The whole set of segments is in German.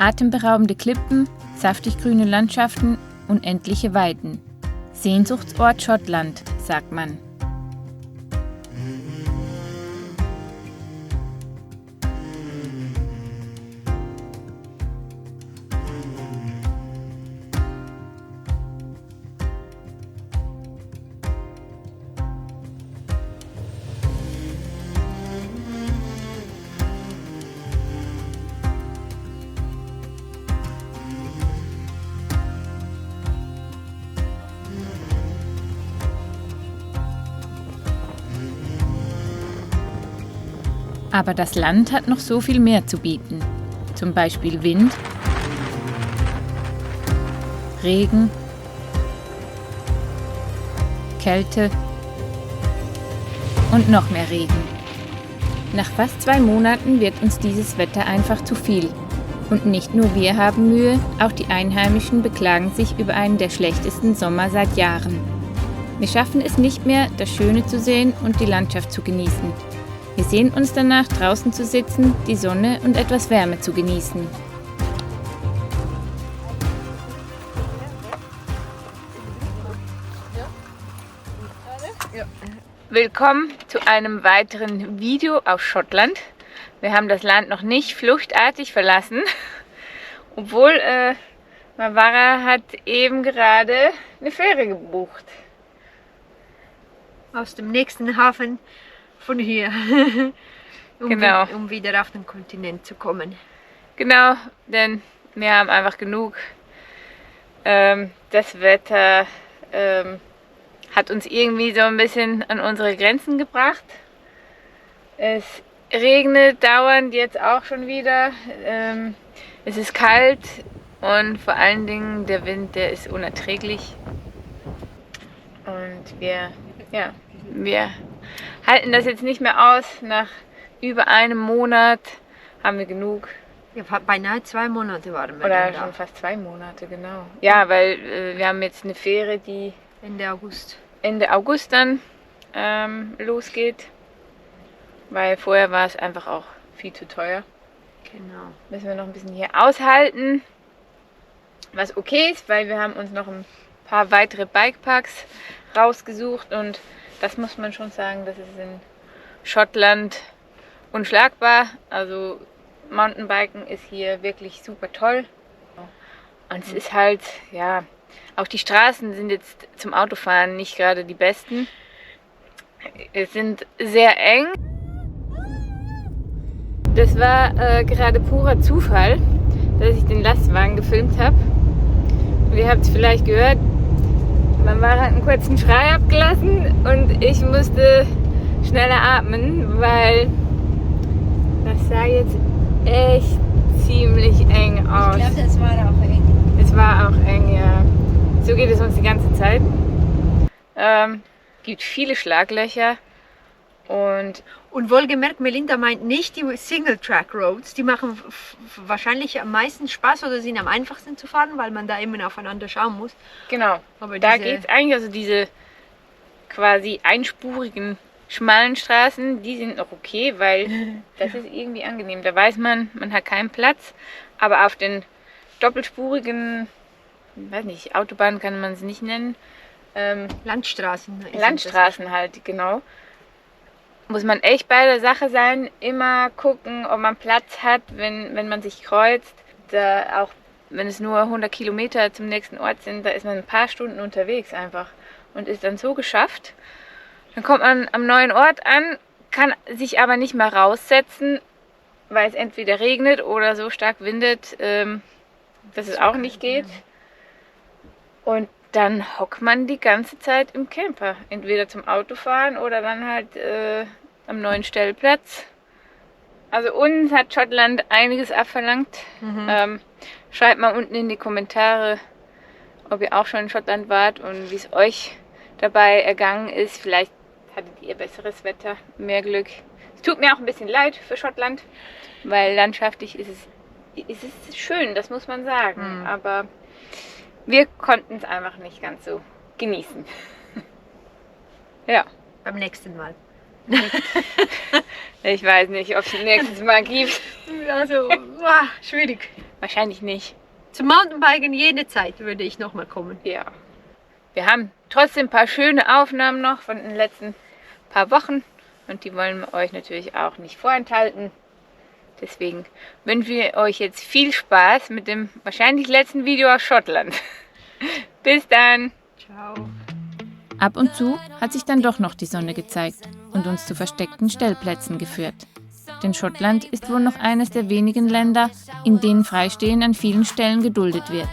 Atemberaubende Klippen, saftig grüne Landschaften, unendliche Weiten. Sehnsuchtsort Schottland, sagt man. Aber das Land hat noch so viel mehr zu bieten. Zum Beispiel Wind, Regen, Kälte und noch mehr Regen. Nach fast 2 Monaten wird uns dieses Wetter einfach zu viel. Und nicht nur wir haben Mühe, auch die Einheimischen beklagen sich über einen der schlechtesten Sommer seit Jahren. Wir schaffen es nicht mehr, das Schöne zu sehen und die Landschaft zu genießen. Wir sehnen uns danach, draußen zu sitzen, die Sonne und etwas Wärme zu genießen. Willkommen zu einem weiteren Video aus Schottland. Wir haben das Land noch nicht fluchtartig verlassen, obwohl Mavara hat eben gerade eine Fähre gebucht. Aus dem nächsten Hafen von hier, Genau. um wieder auf den Kontinent zu kommen. Genau, denn wir haben einfach genug. Das Wetter hat uns irgendwie so ein bisschen an unsere Grenzen gebracht. Es regnet dauernd jetzt auch schon wieder. Es ist kalt und vor allen Dingen der Wind, der ist unerträglich. Und wir halten das jetzt nicht mehr aus. Nach über einem Monat haben wir genug. Ja, beinahe 2 Monate waren wir Oder dann schon da. fast 2 Monate, genau. Ja, weil wir haben jetzt eine Fähre, die Ende August. Ende August dann losgeht. Weil vorher war es einfach auch viel zu teuer. Genau. Müssen wir noch ein bisschen hier aushalten. Was okay ist, weil wir haben uns noch ein paar weitere Bikeparks rausgesucht und das muss man schon sagen, das ist in Schottland unschlagbar. Also Mountainbiken ist hier wirklich super toll. Und es ist halt, ja, auch die Straßen sind jetzt zum Autofahren nicht gerade die besten. Es sind sehr eng. Das war gerade purer Zufall, dass ich den Lastwagen gefilmt habe. Und ihr habt es vielleicht gehört, Mavara hat einen kurzen Schrei abgelassen und ich musste schneller atmen, weil das sah jetzt echt ziemlich eng aus. Ich glaube, das war auch eng. Es war auch eng, ja. So geht es uns die ganze Zeit. Gibt viele Schlaglöcher Und wohlgemerkt, Melinda meint nicht die Single-Track-Roads. Die machen wahrscheinlich am meisten Spaß oder sind am einfachsten zu fahren, weil man da immer aufeinander schauen muss. genau, Aber da diese- geht es eigentlich, also diese quasi einspurigen, schmalen Straßen, die sind noch okay, weil das ist irgendwie angenehm. Da weiß man, man hat keinen Platz, aber auf den doppelspurigen, weiß nicht, Autobahnen kann man es nicht nennen, Landstraßen. sind Landstraßen halt, genau. Muss man echt bei der Sache sein, immer gucken, ob man Platz hat, wenn man sich kreuzt. Da auch wenn es nur 100 Kilometer zum nächsten Ort sind, da ist man ein paar Stunden unterwegs einfach und ist dann so geschafft. Dann kommt man am neuen Ort an, kann sich aber nicht mehr raussetzen, weil es entweder regnet oder so stark windet, dass es auch nicht geht. Und dann hockt man die ganze Zeit im Camper. Entweder zum Autofahren oder dann halt am neuen Stellplatz. Also uns hat Schottland einiges abverlangt. Schreibt mal unten in die Kommentare, ob ihr auch schon in Schottland wart und wie es euch dabei ergangen ist. Vielleicht hattet ihr besseres Wetter, mehr Glück. Es tut mir auch ein bisschen leid für Schottland, weil landschaftlich ist es schön, das muss man sagen. Aber wir konnten es einfach nicht ganz so genießen. Ja. Beim nächsten Mal. Ich weiß nicht, ob es nächstes Mal gibt. Also, schwierig. Wahrscheinlich nicht. Zum Mountainbiken jede Zeit würde ich nochmal kommen. Ja. Wir haben trotzdem ein paar schöne Aufnahmen noch von den letzten paar Wochen und die wollen wir euch natürlich auch nicht vorenthalten. Deswegen wünschen wir euch jetzt viel Spaß mit dem wahrscheinlich letzten Video aus Schottland. Bis dann! Ciao. Ab und zu hat sich dann doch noch die Sonne gezeigt und uns zu versteckten Stellplätzen geführt. Denn Schottland ist wohl noch eines der wenigen Länder, in denen Freistehen an vielen Stellen geduldet wird.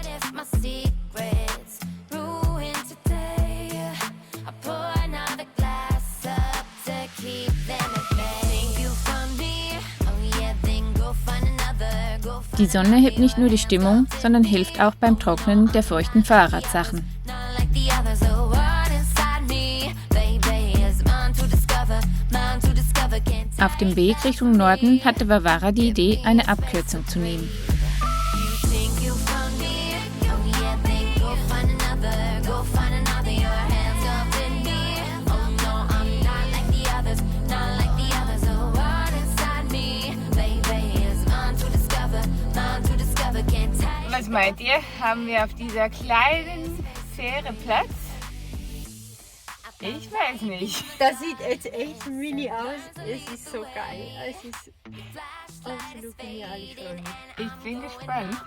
Die Sonne hebt nicht nur die Stimmung, sondern hilft auch beim Trocknen der feuchten Fahrradsachen. Auf dem Weg Richtung Norden hatte Varvara die Idee, eine Abkürzung zu nehmen. Was meint ihr? Haben wir auf dieser kleinen Fähre Platz? Ich weiß nicht. Das sieht jetzt echt mini aus. Es ist so geil. Es ist absolut genial. Ich freue mich. Ich bin gespannt.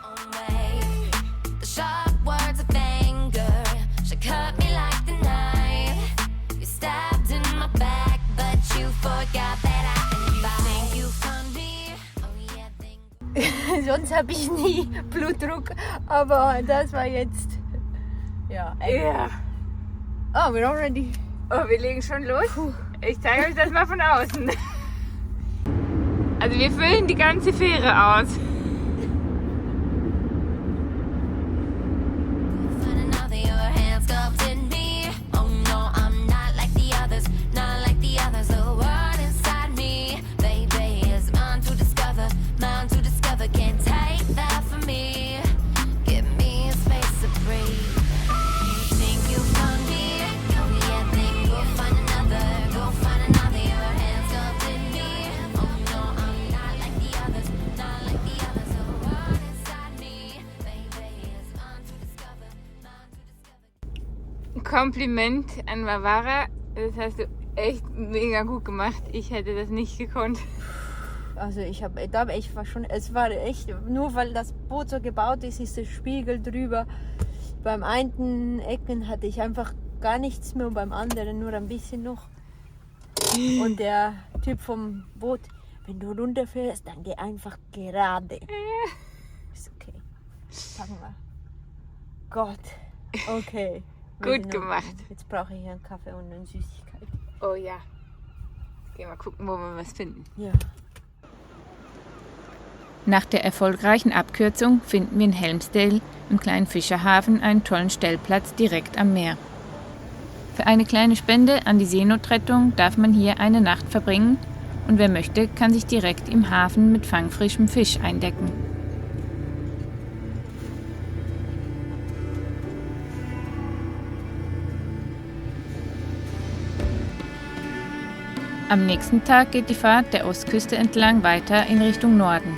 Sonst habe ich nie Blutdruck, aber das war jetzt. Ja. Ja. Oh, we're already. Oh, wir legen schon los? Ich zeige euch das mal von außen. Also wir füllen die ganze Fähre aus. Kompliment an Varvara, das hast du echt mega gut gemacht. Ich hätte das nicht gekonnt. Also ich war schon, es war echt, nur weil das Boot so gebaut ist, ist der Spiegel drüber. Beim einen Ecken hatte ich einfach gar nichts mehr und beim anderen nur ein bisschen noch. Und der Typ vom Boot, wenn du runterfährst, dann geh einfach gerade. Ist okay. Sagen wir. Gott, okay. Gut gemacht. Jetzt brauche ich einen Kaffee und eine Süßigkeit. Oh ja. Gehen wir gucken, wo wir was finden. Ja. Nach der erfolgreichen Abkürzung finden wir in Helmsdale, im kleinen Fischerhafen, einen tollen Stellplatz direkt am Meer. Für eine kleine Spende an die Seenotrettung darf man hier eine Nacht verbringen und wer möchte, kann sich direkt im Hafen mit fangfrischem Fisch eindecken. Am nächsten Tag geht die Fahrt der Ostküste entlang weiter in Richtung Norden.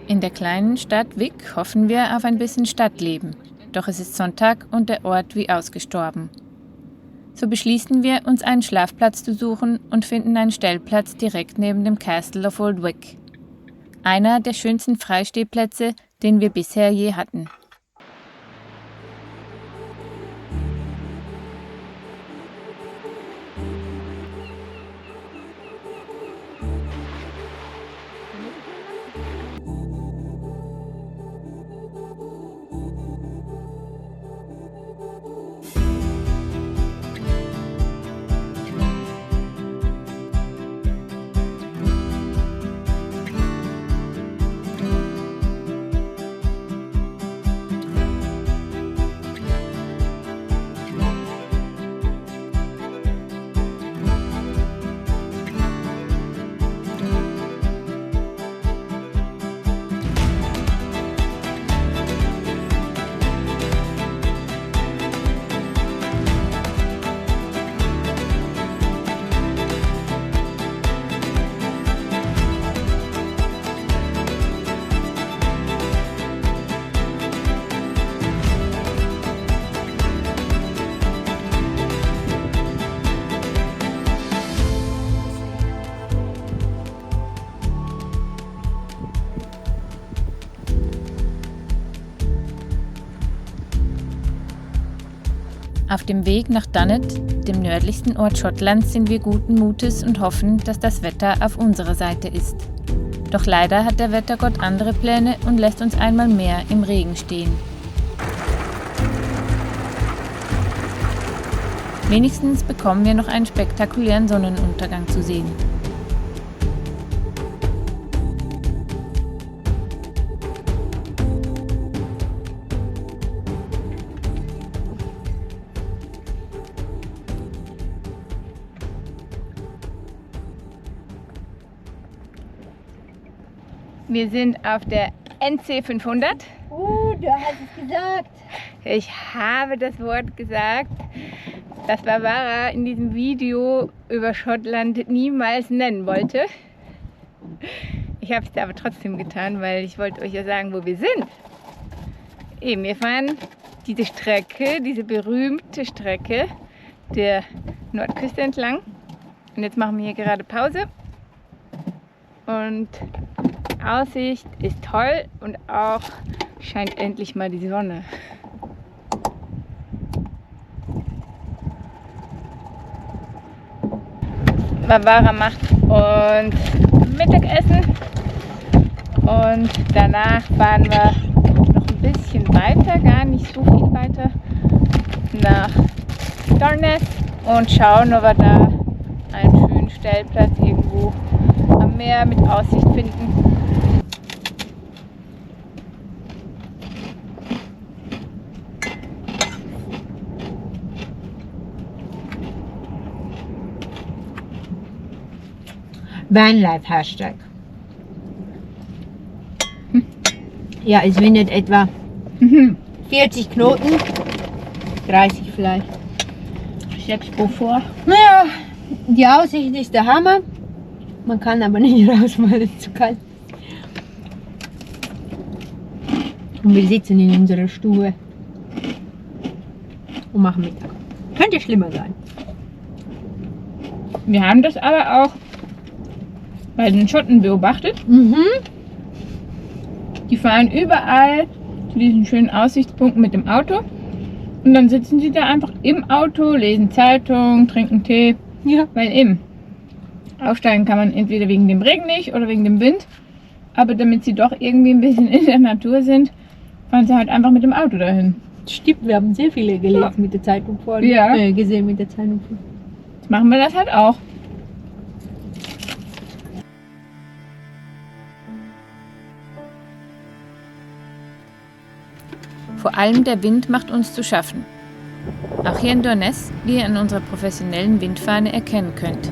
In der kleinen Stadt Wick hoffen wir auf ein bisschen Stadtleben, doch es ist Sonntag und der Ort wie ausgestorben. So beschließen wir, uns einen Schlafplatz zu suchen und finden einen Stellplatz direkt neben dem Castle of Old Wick. Einer der schönsten Freistehplätze, den wir bisher je hatten. Auf dem Weg nach Dunnet, dem nördlichsten Ort Schottlands, sind wir guten Mutes und hoffen, dass das Wetter auf unserer Seite ist. Doch leider hat der Wettergott andere Pläne und lässt uns einmal mehr im Regen stehen. Wenigstens bekommen wir noch einen spektakulären Sonnenuntergang zu sehen. Wir sind auf der NC 500. Du hast es gesagt. Ich habe das Wort gesagt, das Barbara in diesem Video über Schottland niemals nennen wollte. Ich habe es aber trotzdem getan, weil ich wollte euch ja sagen, wo wir sind. Eben, wir fahren diese Strecke, diese berühmte Strecke der Nordküste entlang. Und jetzt machen wir hier gerade Pause. Und Aussicht ist toll und auch scheint endlich mal die Sonne. Barbara macht uns Mittagessen und danach fahren wir noch ein bisschen weiter, gar nicht so viel weiter, nach Dunnet und schauen, ob wir da einen schönen Stellplatz irgendwo am Meer mit Aussicht finden. Vanlife Hashtag. Ja, es windet etwa 40 Knoten, 30 vielleicht. 6 vor. Naja, die Aussicht ist der Hammer. Man kann aber nicht raus, weil es zu kalt ist. Und wir sitzen in unserer Stube und machen Mittag. Könnte schlimmer sein. Wir haben das aber auch bei den Schotten beobachtet. Die fahren überall zu diesen schönen Aussichtspunkten mit dem Auto. Und dann sitzen sie da einfach im Auto, lesen Zeitung, trinken Tee. Ja. Weil eben, aufsteigen kann man entweder wegen dem Regen nicht oder wegen dem Wind. Aber damit sie doch irgendwie ein bisschen in der Natur sind, fahren sie halt einfach mit dem Auto dahin. Stimmt, wir haben sehr viele gelesen mit der Zeitung vorne. Ja. Gesehen mit der Zeitung vorne. Jetzt machen wir das halt auch. Vor allem der Wind macht uns zu schaffen. Auch hier in Doness, wie ihr an unserer professionellen Windfahne erkennen könnt.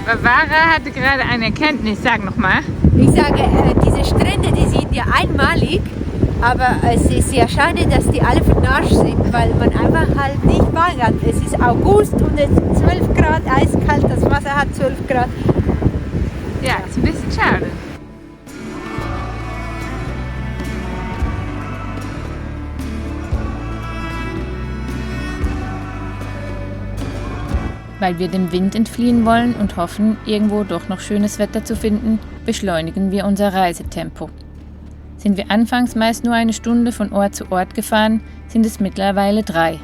Barbara hatte gerade eine Erkenntnis, sag nochmal. Ich sage, diese Strände, die sind ja einmalig, aber es ist ja schade, dass die alle vernascht sind, weil man einfach halt nicht wandert. Es ist August und es ist 12 Grad eiskalt, das Wasser hat 12 Grad. Ja, ist ein bisschen schade. Weil wir dem Wind entfliehen wollen und hoffen, irgendwo doch noch schönes Wetter zu finden, beschleunigen wir unser Reisetempo. Sind wir anfangs meist nur eine Stunde von Ort zu Ort gefahren, sind es mittlerweile 3.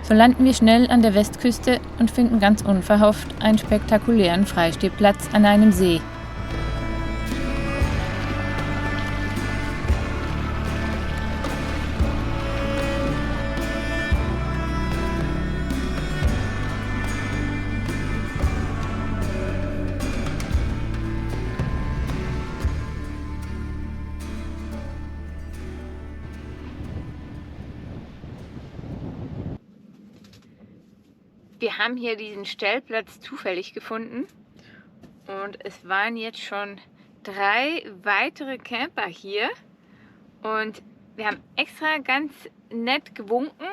So landen wir schnell an der Westküste und finden ganz unverhofft einen spektakulären Freistehplatz an einem See. Wir haben hier diesen Stellplatz zufällig gefunden und es waren jetzt schon 3 weitere Camper hier und wir haben extra ganz nett gewunken,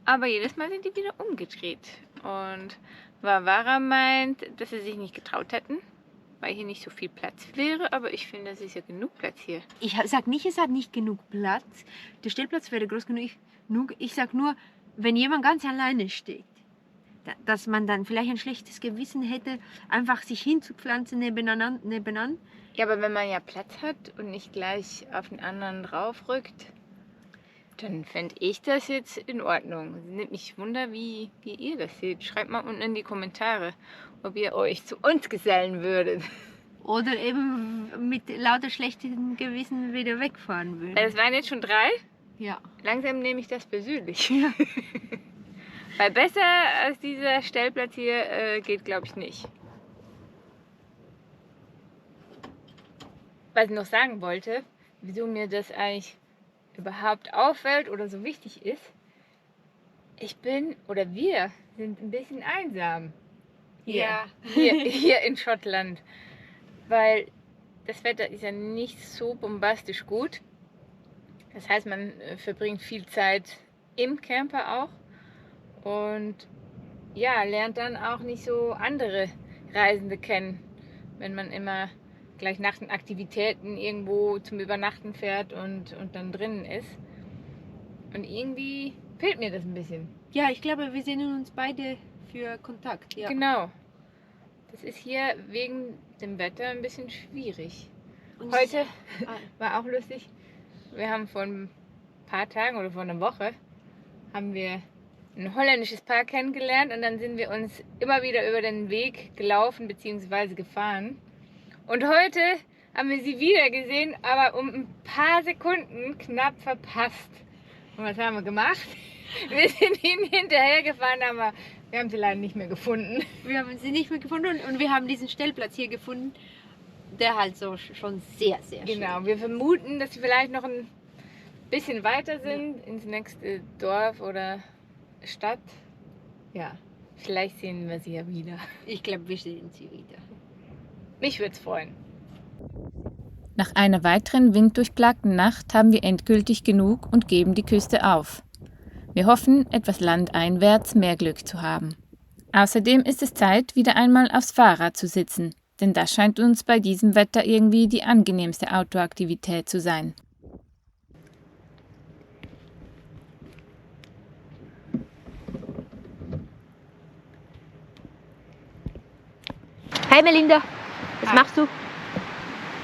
aber jedes Mal sind die wieder umgedreht und Barbara meint, dass sie sich nicht getraut hätten, weil hier nicht so viel Platz wäre, aber ich finde, es ist ja genug Platz hier. Ich sage nicht, es hat nicht genug Platz. Der Stellplatz wäre groß genug. Ich sage nur, wenn jemand ganz alleine steht, dass man dann vielleicht ein schlechtes Gewissen hätte, einfach sich hinzupflanzen nebenan. Ja, aber wenn man ja Platz hat und nicht gleich auf den anderen draufrückt, dann fände ich das jetzt in Ordnung. Nimmt mich Wunder, wie ihr das seht. Schreibt mal unten in die Kommentare, ob ihr euch zu uns gesellen würdet. Oder eben mit lauter schlechtem Gewissen wieder wegfahren würdet. Das waren jetzt schon 3. Ja. Langsam nehme ich das persönlich. Ja. Weil besser als dieser Stellplatz hier geht, glaube ich, nicht. Was ich noch sagen wollte, wieso mir das eigentlich überhaupt auffällt oder so wichtig ist, wir sind ein bisschen einsam hier in Schottland, weil das Wetter ist ja nicht so bombastisch gut. Das heißt, man verbringt viel Zeit im Camper auch und ja, lernt dann auch nicht so andere Reisende kennen, wenn man immer gleich nach den Aktivitäten irgendwo zum Übernachten fährt und dann drinnen ist. Und irgendwie fehlt mir das ein bisschen. Ja, ich glaube, wir sehnen uns beide für Kontakt. Ja. Genau. Das ist hier wegen dem Wetter ein bisschen schwierig. Und heute war auch lustig. Wir haben vor ein paar Tagen oder vor einer Woche haben wir ein holländisches Paar kennengelernt und dann sind wir uns immer wieder über den Weg gelaufen bzw. gefahren. Und heute haben wir sie wieder gesehen, aber um ein paar Sekunden knapp verpasst. Und was haben wir gemacht? Wir sind ihnen hinterhergefahren, aber wir haben sie leider nicht mehr gefunden. Wir haben sie nicht mehr gefunden und wir haben diesen Stellplatz hier gefunden, der halt so schon sehr, sehr schön ist. Genau, wir vermuten, dass sie vielleicht noch ein bisschen weiter sind, ins nächste Dorf oder Stadt. Ja, vielleicht sehen wir sie ja wieder. Ich glaube, wir sehen sie wieder. Mich würde es freuen. Nach einer weiteren winddurchplagten Nacht haben wir endgültig genug und geben die Küste auf. Wir hoffen, etwas landeinwärts mehr Glück zu haben. Außerdem ist es Zeit, wieder einmal aufs Fahrrad zu sitzen, denn das scheint uns bei diesem Wetter irgendwie die angenehmste Outdoor-Aktivität zu sein. Hey Melinda, was machst du?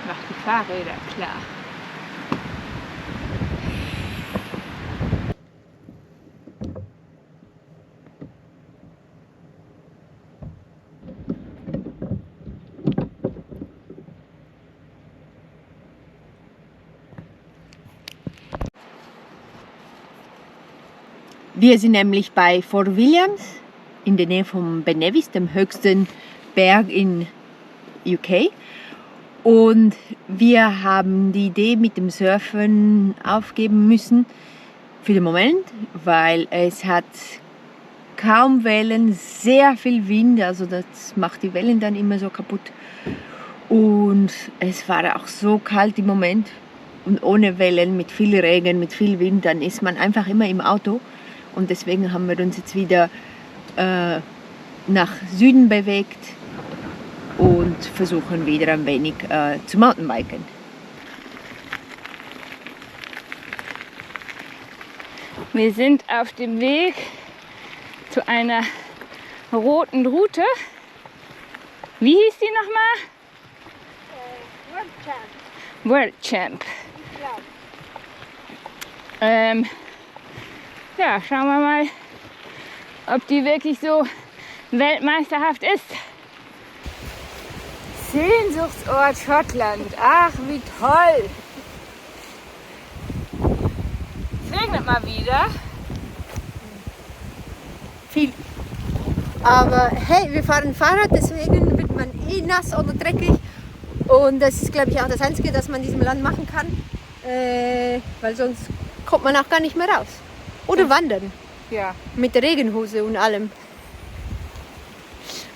Mach die Fahrräder klar. Wir sind nämlich bei Fort Williams in der Nähe von Ben Nevis, dem höchsten Berg in UK. Und wir haben die Idee mit dem Surfen aufgeben müssen für den Moment, weil es hat kaum Wellen, sehr viel Wind, also das macht die Wellen dann immer so kaputt. Und es war auch so kalt im Moment und ohne Wellen, mit viel Regen, mit viel Wind, dann ist man einfach immer im Auto. Und deswegen haben wir uns jetzt wieder nach Süden bewegt und versuchen wieder ein wenig zu Mountainbiken. Wir sind auf dem Weg zu einer roten Route. Wie hieß die nochmal? World Champ. Ja, schauen wir mal, ob die wirklich so weltmeisterhaft ist. Sehnsuchtsort Schottland. Ach, wie toll. Es regnet mal wieder. Viel. Aber hey, wir fahren Fahrrad, deswegen wird man eh nass oder dreckig. Und das ist, glaube ich, auch das Einzige, das man in diesem Land machen kann. Weil sonst kommt man auch gar nicht mehr raus. Oder wandern. Ja. Mit der Regenhose und allem.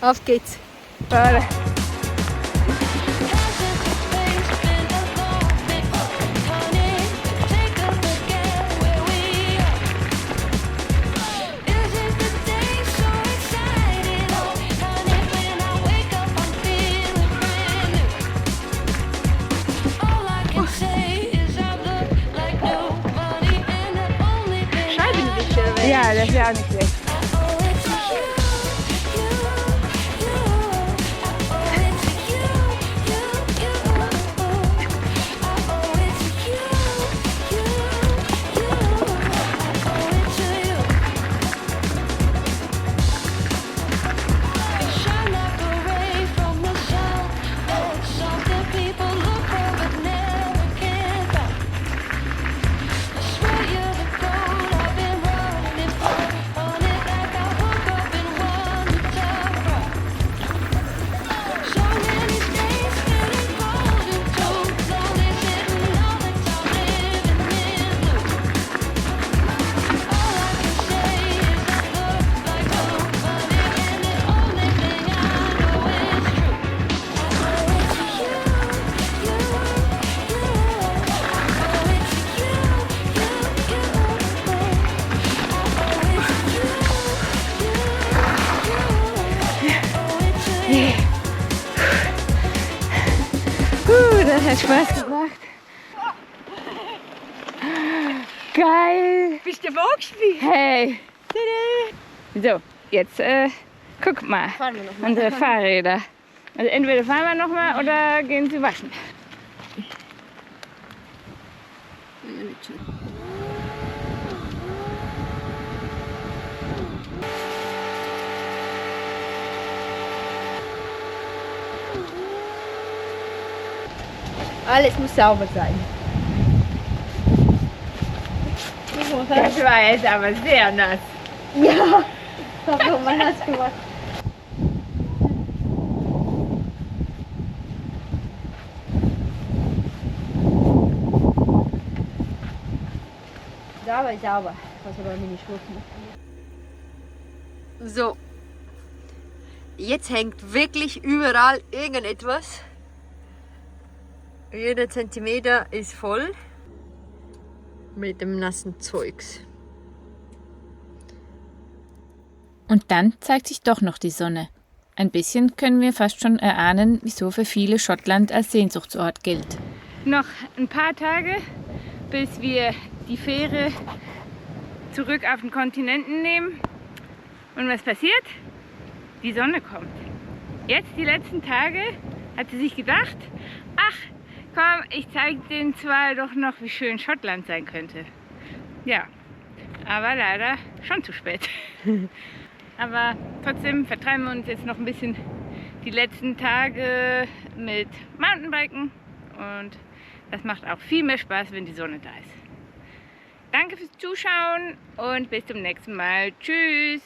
Auf geht's. Warte. Ja, das ist ja auch nicht schlecht. Spaß gemacht. Geil! Bist du vorgespielt? Hey! So, jetzt guck mal. Fahren wir noch mal. Unsere Fahrräder. Also entweder fahren wir nochmal oder gehen sie waschen. Alles muss sauber sein. Das war jetzt aber sehr nass. Ja, das hat nochmal nass gemacht. Sauber ist sauber. Ich muss aber meine Schuhe machen. So. Jetzt hängt wirklich überall irgendetwas. Jeder Zentimeter ist voll mit dem nassen Zeugs. Und dann zeigt sich doch noch die Sonne. Ein bisschen können wir fast schon erahnen, wieso für viele Schottland als Sehnsuchtsort gilt. Noch ein paar Tage, bis wir die Fähre zurück auf den Kontinenten nehmen. Und was passiert? Die Sonne kommt. Jetzt, die letzten Tage, hat sie sich gedacht, ach komm, ich zeige den zwei doch noch, wie schön Schottland sein könnte. Ja, aber leider schon zu spät. Aber trotzdem vertreiben wir uns jetzt noch ein bisschen die letzten Tage mit Mountainbiken und das macht auch viel mehr Spaß, wenn die Sonne da ist. Danke fürs Zuschauen und bis zum nächsten Mal. Tschüss!